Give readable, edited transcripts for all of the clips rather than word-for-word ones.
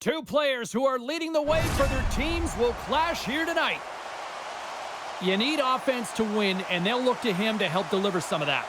Two players who are leading the way for their teams will clash here tonight. You need offense to win, and they'll look to him to help deliver some of that.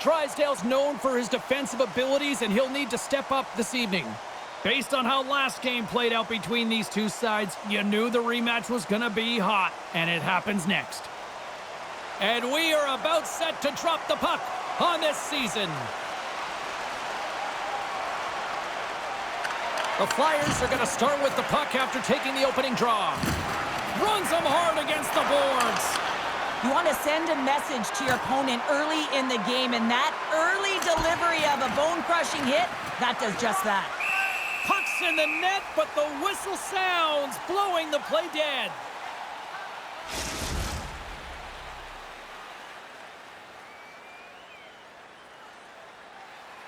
Drysdale's known for his defensive abilities, and he'll need to step up this evening. Based on how last game played out between these two sides, you knew the rematch was going to be hot, and it happens next. And we are about set to drop the puck on this season. The Flyers are going to start with the puck after taking the opening draw. Runs them hard against the boards. You want to send a message to your opponent early in the game, and that early delivery of a bone-crushing hit, that does just that. Puck's in the net, but the whistle sounds, blowing the play dead.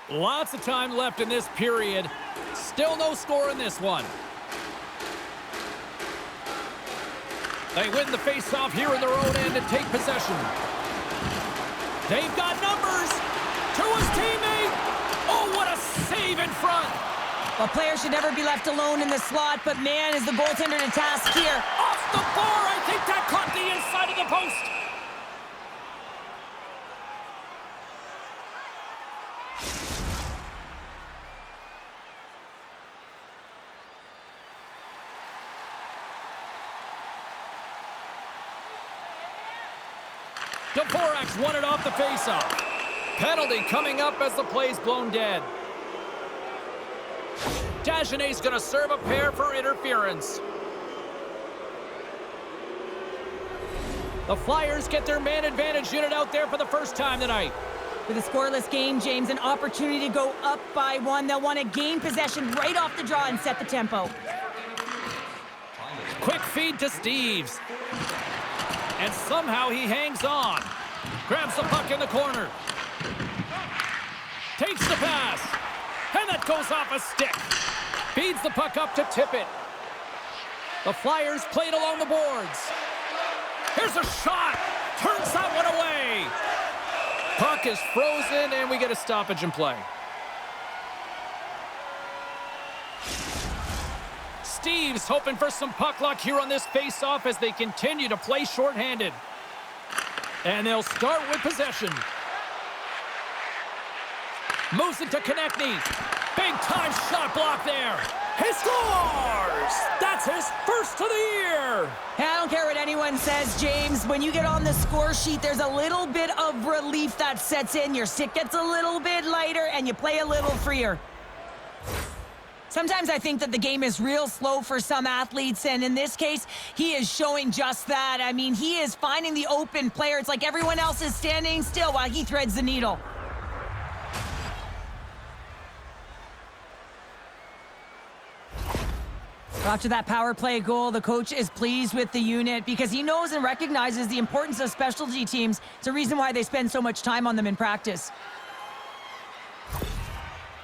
Lots of time left in this period. Still no score in this one. They win the face-off here in their own end and take possession. They've got numbers to his teammate. Oh, what a save in front. Well, players should never be left alone in the slot, but man, is the goaltender to task here. Off the bar, I think that caught the inside of the post. Dvorak's won it off the faceoff. Penalty coming up as the play's blown dead. Dagenet's going to serve a pair for interference. The Flyers get their man advantage unit out there for the first time tonight. With a scoreless game, James, an opportunity to go up by one. They'll want to gain possession right off the draw and set the tempo. Quick feed to Steves. And somehow he hangs on. Grabs the puck in the corner. Takes the pass. And that goes off a stick. Feeds the puck up to Tippett. The Flyers played along the boards. Here's a shot. Turns that one away. Puck is frozen, and we get a stoppage in play. Steves hoping for some puck luck here on this face-off as they continue to play shorthanded. And they'll start with possession. Moves it to Konechny. Big-time shot block there. He scores! That's his first of the year! I don't care what anyone says, James. When you get on the score sheet, there's a little bit of relief that sets in. Your stick gets a little bit lighter, and you play a little freer. Sometimes I think that the game is real slow for some athletes, and in this case, he is showing just that. I mean, he is finding the open player. It's like everyone else is standing still while he threads the needle. After that power play goal, the coach is pleased with the unit because he knows and recognizes the importance of specialty teams. It's a reason why they spend so much time on them in practice.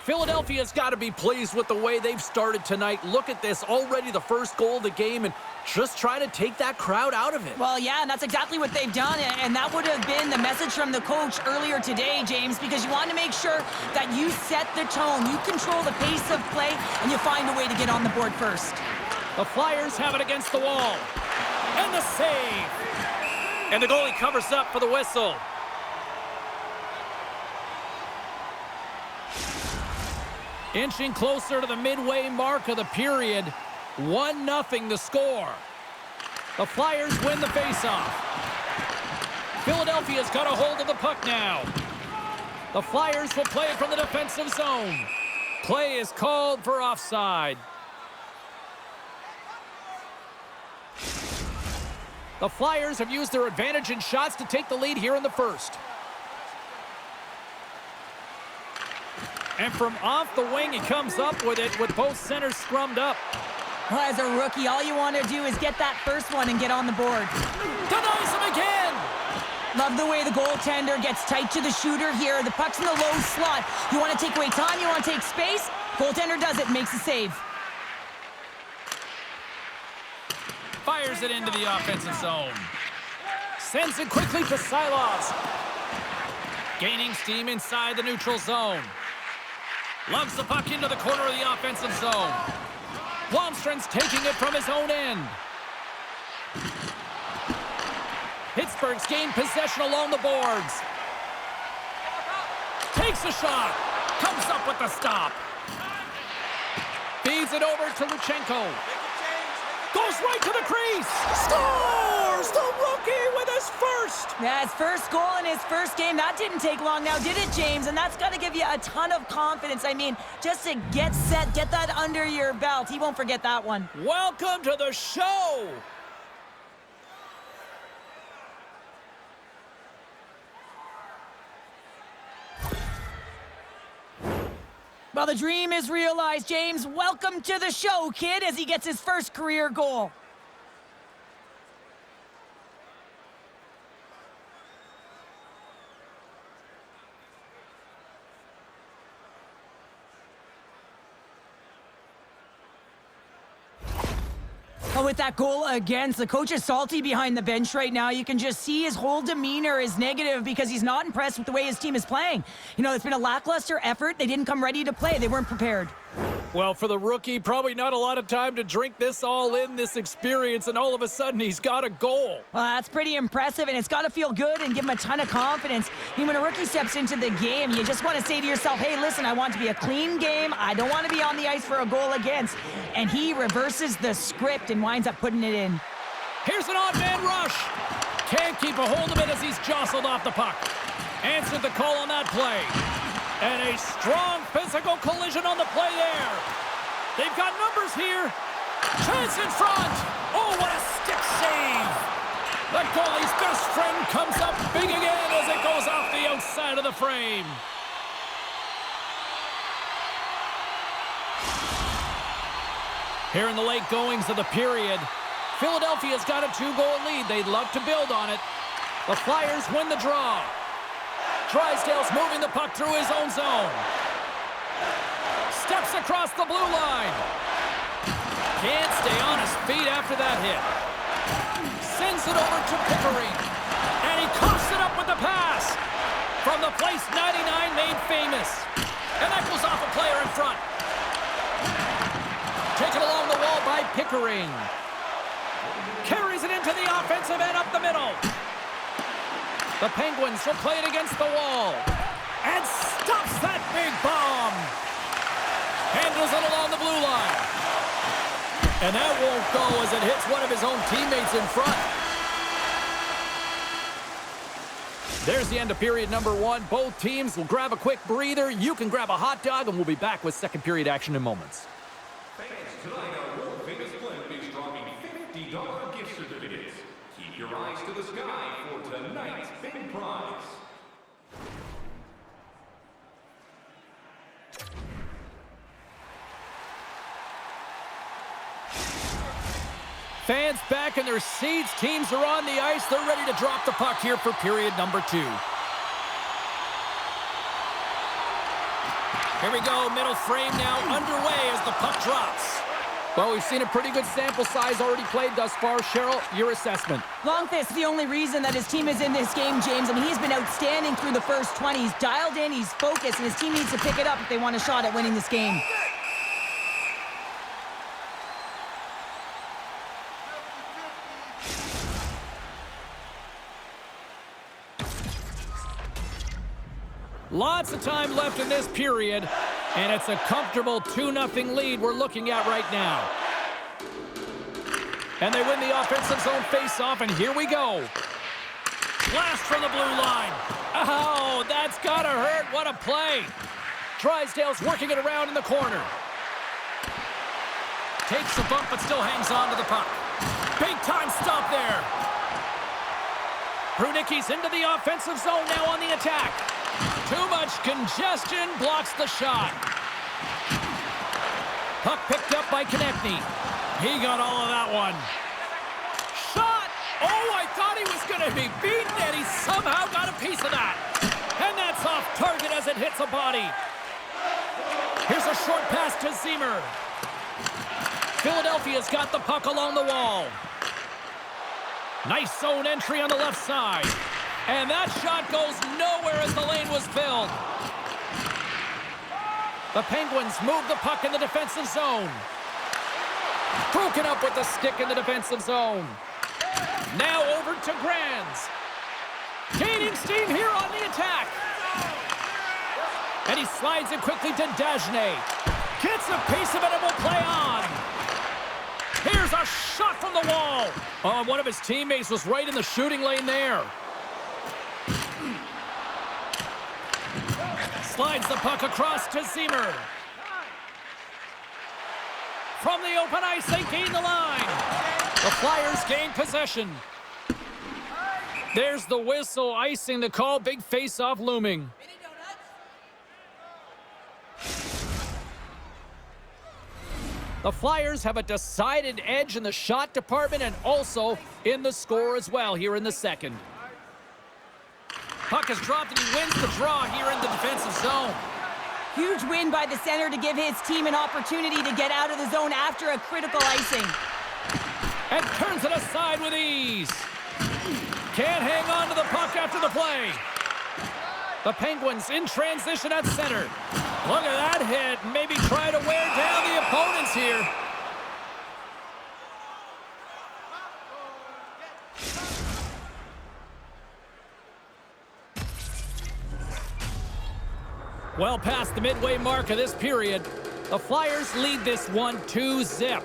Philadelphia's got to be pleased with the way they've started tonight. Look at this, already the first goal of the game, and just try to take that crowd out of it. Well, yeah, and that's exactly what they've done, and that would have been the message from the coach earlier today, James, because you want to make sure that you set the tone, you control the pace of play, and you find a way to get on the board first. The Flyers have it against the wall. And the save. And the goalie covers up for the whistle. Inching closer to the midway mark of the period. 1-0 the score. The Flyers win the faceoff. Philadelphia's got a hold of the puck now. The Flyers will play it from the defensive zone. Play is called for offside. The Flyers have used their advantage in shots to take the lead here in the first. And from off the wing, he comes up with it with both centers scrummed up. Well, as a rookie, all you want to do is get that first one and get on the board. Denies him again! Love the way the goaltender gets tight to the shooter here. The puck's in the low slot. You want to take away time, you want to take space. Goaltender does it, makes a save. Fires it into the offensive zone. Sends it quickly to Silos. Gaining steam inside the neutral zone. Loves the puck into the corner of the offensive zone. Markstrom's taking it from his own end. Pittsburgh's gained possession along the boards. Takes a shot. Comes up with the stop. Feeds it over to Luchenko. Goes right to the crease. Scores! The rookie with his first. Yeah, his first goal in his first game. That didn't take long now, did it, James? And that's got to give you a ton of confidence. I mean, just to get set, get that under your belt. He won't forget that one. Welcome to the show. Well, the dream is realized, James. Welcome to the show, kid, as he gets his first career goal. Oh, with that goal against, the coach is salty behind the bench right now. You can just see his whole demeanor is negative because he's not impressed with the way his team is playing. You know, it's been a lackluster effort. They didn't come ready to play. They weren't prepared. Well, for the rookie, probably not a lot of time to drink this all in, this experience, and all of a sudden he's got a goal. Well, that's pretty impressive, and it's got to feel good and give him a ton of confidence. I mean, when a rookie steps into the game, you just want to say to yourself, hey, listen, I want it to be a clean game. I don't want to be on the ice for a goal against. And he reverses the script and winds up putting it in. Here's an odd-man rush. Can't keep a hold of it as he's jostled off the puck. Answered the call on that play. And a strong physical collision on the play there. They've got numbers here. Chance in front. Oh, what a stick save. The goalie's best friend comes up big again as it goes off the outside of the frame. Here in the late goings of the period, Philadelphia's got a 2-goal lead. They'd love to build on it. The Flyers win the draw. Drysdale's moving the puck through his own zone. Steps across the blue line. Can't stay on his feet after that hit. Sends it over to Pickering. And he coughs it up with the pass. From the place 99 made famous. And that goes off a player in front. Taken along the wall by Pickering. Carries it into the offensive end up the middle. The Penguins will play it against the wall. And stops that big bomb. Handles it along the blue line. And that won't go as it hits one of his own teammates in front. There's the end of period number 1. Both teams will grab a quick breather. You can grab a hot dog, and we'll be back with second period action in moments. Fans, tonight our world-famous blend is dropping $50 gift certificates. Keep your eyes to the sky for tonight's big prize. Fans back in their seats. Teams are on the ice. They're ready to drop the puck here for period number 2. Here we go. Middle frame now underway as the puck drops. Well, we've seen a pretty good sample size already played thus far. Cheryl, your assessment. Longfist's the only reason that his team is in this game, James. I mean, he's been outstanding through the first 20. He's dialed in, he's focused, and his team needs to pick it up if they want a shot at winning this game. Lots of time left in this period, and it's a comfortable 2-0 lead we're looking at right now. And they win the offensive zone face-off, and here we go. Blast from the blue line. Oh, that's gotta hurt. What a play. Drysdale's working it around in the corner. Takes a bump, but still hangs on to the puck. Big time stop there. Brunicki's into the offensive zone now on the attack. Too much congestion, blocks the shot. Puck picked up by Konechny. He got all of that one. Shot! Oh, I thought he was going to be beaten, and he somehow got a piece of that. And that's off target as it hits a body. Here's a short pass to Zimmer. Philadelphia's got the puck along the wall. Nice zone entry on the left side. And that shot goes nowhere as the lane was filled. The Penguins move the puck in the defensive zone. Broken up with the stick in the defensive zone. Now over to Grands. Gaining steam here on the attack. And he slides it quickly to Dagenais. Gets a piece of it and will play on. Here's a shot from the wall. Oh, one of his teammates was right in the shooting lane there. Slides the puck across to Zimmer. From the open ice, they gain the line. The Flyers gain possession. There's the whistle, icing the call. Big face-off looming. The Flyers have a decided edge in the shot department and also in the score as well here in the second. Puck is dropped and he wins the draw here in the defensive zone. Huge win by the center to give his team an opportunity to get out of the zone after a critical icing. And turns it aside with ease. Can't hang on to the puck after the play. The Penguins in transition at center. Look at that hit. Maybe try to wear down the opponents here. Well past the midway mark of this period, the Flyers lead this one 2-0.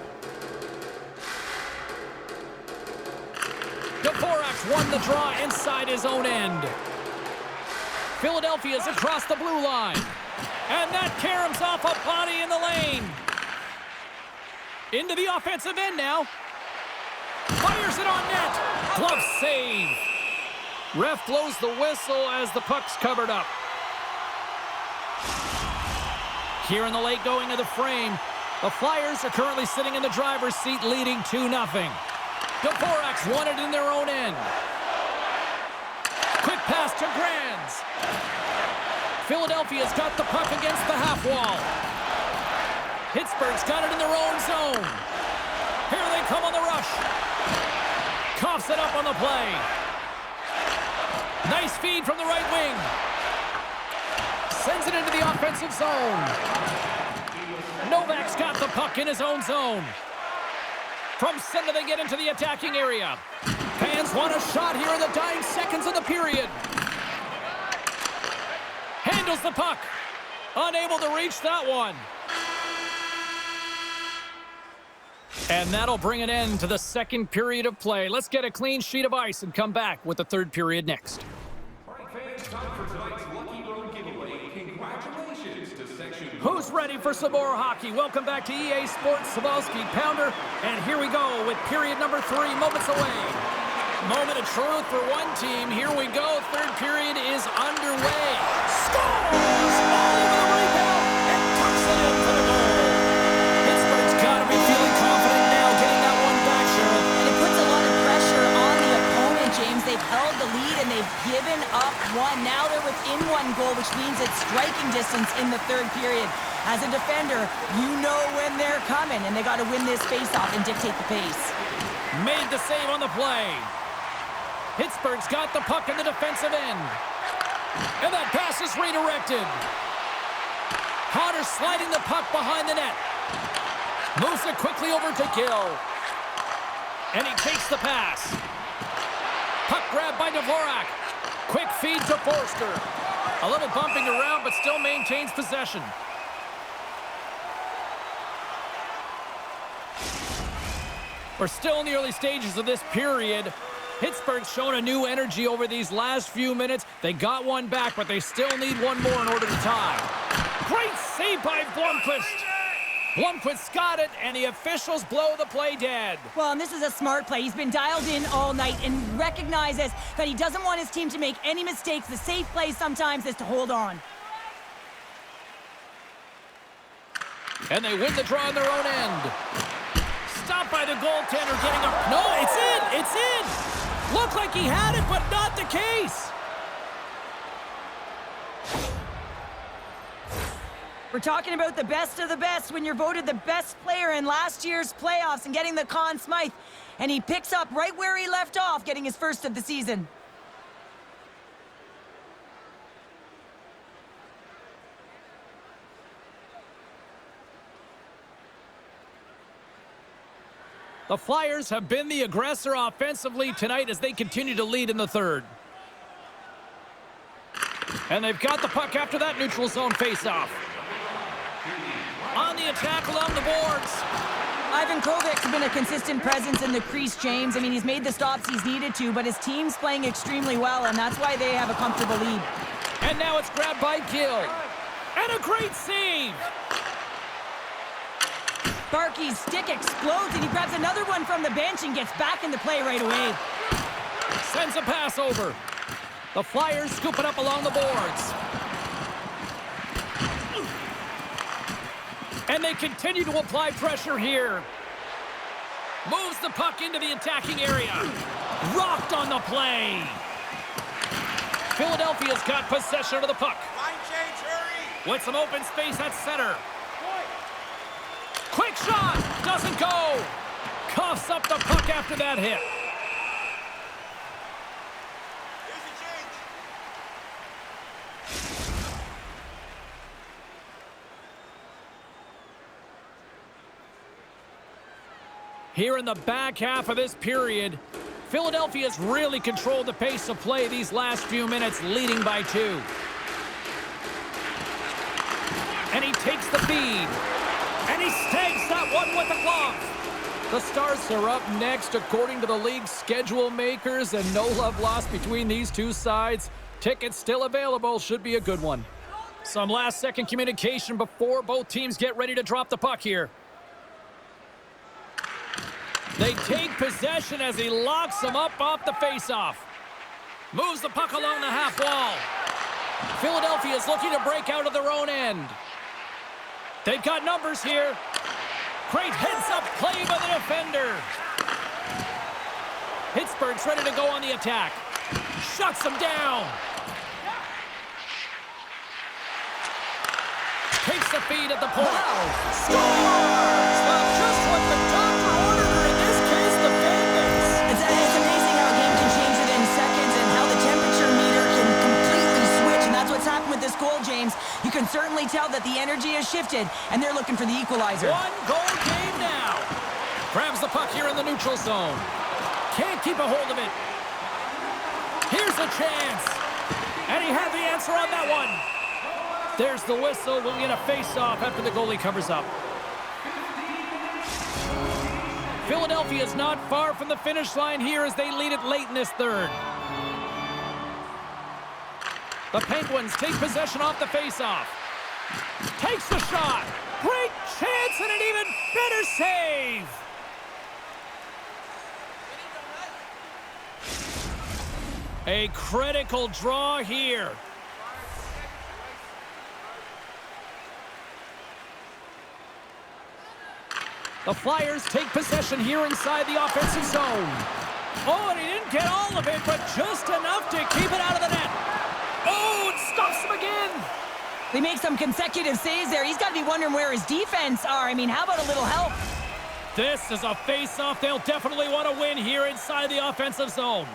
Dvorak won the draw inside his own end. Philadelphia's across the blue line. And that caroms off a body in the lane. Into the offensive end now. Fires it on net. Glove save. Ref blows the whistle as the puck's covered up. Here in the late going of the frame, the Flyers are currently sitting in the driver's seat leading 2-0. Dvorak's won it in their own end. Quick pass to Grands. Philadelphia's got the puck against the half wall. Pittsburgh's got it in their own zone. Here they come on the rush. Coughs it up on the play. Nice feed from the right wing. Sends it into the offensive zone. Novak's got the puck in his own zone. From center, they get into the attacking area. Fans want a shot here in the dying seconds of the period. Handles the puck. Unable to reach that one. And that'll bring an end to the second period of play. Let's get a clean sheet of ice and come back with the third period next. Who's ready for some more hockey? Welcome back to EA Sports Savalsky Pounder. And here we go with period number 3, moments away. Moment of truth for one team. Here we go. Third period is underway. Scores! All over the rebound and tucks it into the goal. Pittsburgh's got to be feeling confident now getting that one back, Cheryl. And it puts a lot of pressure on the opponent, James. They've held the lead and they've given up one. Now they're within one goal, which means it's striking distance in the third period. As a defender, you know when they're coming, and they got to win this faceoff and dictate the pace. Made the save on the play. Pittsburgh's got the puck in the defensive end. And that pass is redirected. Potter sliding the puck behind the net. Moves it quickly over to Gill. And he takes the pass. Puck grabbed by Dvorak. Quick feed to Forster. A little bumping around, but still maintains possession. We're still in the early stages of this period. Pittsburgh's shown a new energy over these last few minutes. They got one back, but they still need one more in order to tie. Great save by Blomqvist. Blomqvist got it, and the officials blow the play dead. Well, and this is a smart play. He's been dialed in all night and recognizes that he doesn't want his team to make any mistakes. The safe play sometimes is to hold on. And they win the draw on their own end. Stopped by the goaltender getting up. No, it's in! It's in! Looked like he had it, but not the case. We're talking about the best of the best when you're voted the best player in last year's playoffs and getting the Conn Smythe. And he picks up right where he left off, getting his first of the season. The Flyers have been the aggressor offensively tonight as they continue to lead in the third. And they've got the puck after that neutral zone faceoff. On the attack along the boards. Ivan Kovic's been a consistent presence in the crease, James. I mean, he's made the stops he's needed to, but his team's playing extremely well, and that's why they have a comfortable lead. And now it's grabbed by Gill. And a great save. Barkey's stick explodes, and he grabs another one from the bench and gets back into play right away. Sends a pass over. The Flyers scoop it up along the boards. And they continue to apply pressure here. Moves the puck into the attacking area. Rocked on the play. Philadelphia's got possession of the puck. Line change, hurry! With some open space at center. Quick shot! Doesn't go! Coughs up the puck after that hit. Here's the change. Here in the back half of this period, Philadelphia's really controlled the pace of play these last few minutes, leading by 2. And he takes the feed. And he snags that one with the glove. The Stars are up next according to the league's schedule makers, and no love lost between these two sides. Tickets still available. Should be a good one. Some last-second communication before both teams get ready to drop the puck here. They take possession as he locks them up off the faceoff. Moves the puck along the half wall. Philadelphia is looking to break out of their own end. They've got numbers here. Great heads-up play by the defender. Pittsburgh's ready to go on the attack. Shuts them down. Takes the feed at the point. Wow. Scores! Well, just what the doctor ordered her, in this case, the fan base. It's amazing how a game can change within seconds and how the temperature meter can completely switch, and that's what's happened with this goal, James. You can certainly tell that the energy has shifted, and they're looking for the equalizer. One-goal game now. Grabs the puck here in the neutral zone. Can't keep a hold of it. Here's a chance. And he had the answer on that one. There's the whistle. We'll get a face-off after the goalie covers up. Philadelphia's not far from the finish line here as they lead it late in this third. The Penguins take possession off the face-off. Takes the shot. Great chance and an even better save. A critical draw here. The Flyers take possession here inside the offensive zone. Oh, and he didn't get all of it, but just enough to keep it out of the net. Oh, it stops him again. They make some consecutive saves there. He's got to be wondering where his defense are. I mean, how about a little help? This is a face-off they'll definitely want to win here inside the offensive zone.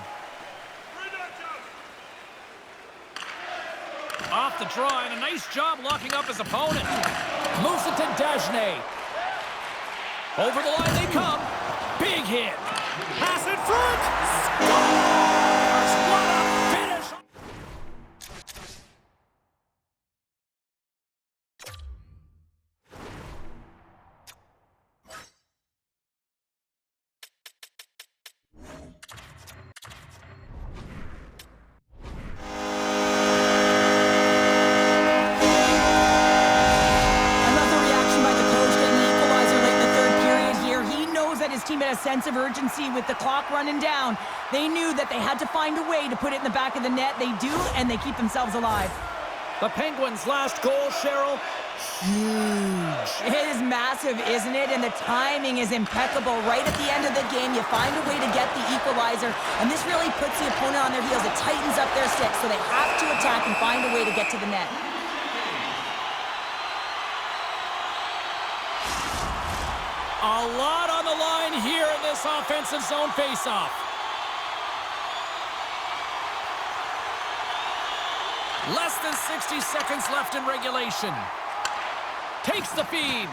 Off the draw, and a nice job locking up his opponent. Moves it to Dagenais. Over the line they come. Big hit. Pass in front. Scores! What a finish! Team had a sense of urgency with the clock running down. They knew that they had to find a way to put it in the back of the net. They do, and they keep themselves alive. The Penguins' last goal, Cheryl, huge. It is massive, isn't it? And the timing is impeccable. Right at the end of the game, you find a way to get the equalizer, and this really puts the opponent on their heels. It tightens up their sticks, so they have to attack and find a way to get to the net. A lot on the line here in this offensive zone faceoff. Less than 60 seconds left in regulation. Takes the feed.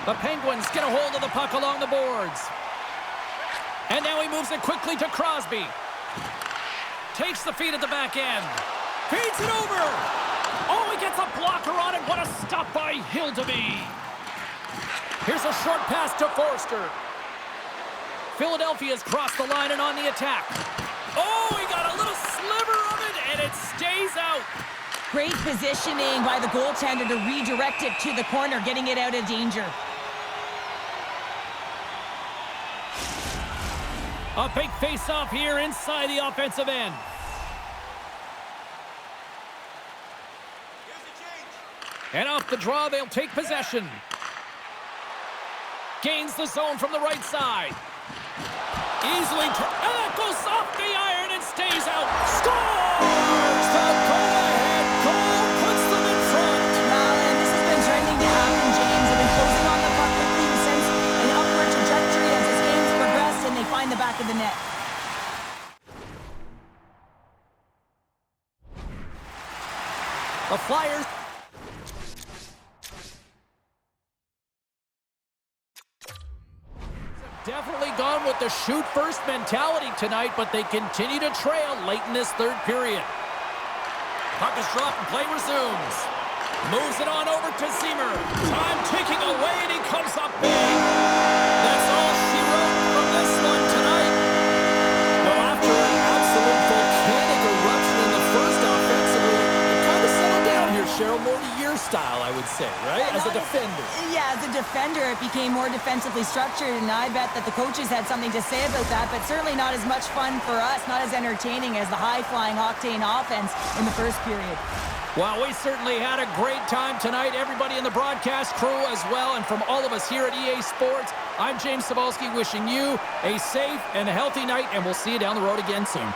The Penguins get a hold of the puck along the boards. And now he moves it quickly to Crosby. Takes the feed at the back end. Feeds it over. Oh, he gets a blocker on it. What a stop by Hildeby. Here's a short pass to Forster. Philadelphia's crossed the line and on the attack. Oh, he got a little sliver of it, and it stays out. Great positioning by the goaltender to redirect it to the corner, getting it out of danger. A big face-off here inside the offensive end. Here's the change. And off the draw, they'll take possession. Gains the zone from the right side. Easily, and that goes off the iron and stays out. Scores! The go-ahead goal puts them in front. Well, and this has been trending to happen, James. They've been closing on the puck quickly since an upward trajectory as this game's progressed, and they find the back of the net. The Flyers definitely gone with the shoot-first mentality tonight, but they continue to trail late in this third period. Puck is dropped and play resumes. Moves it on over to Zimmer. Time ticking away, and he comes up big. That's all she wrote from this one tonight. Well, after an absolute volcanic eruption in the first offensively, it kind of settled down here, Cheryl, more to your style, I would say, right? As a defender. Yeah, as a defender, it became more defensively structured, and I bet that the coaches had something to say about that, but certainly not as much fun for us, not as entertaining as the high-flying octane offense in the first period. Well, we certainly had a great time tonight. Everybody in the broadcast crew as well, and from all of us here at EA Sports, I'm James Cebulski wishing you a safe and healthy night, and we'll see you down the road again soon.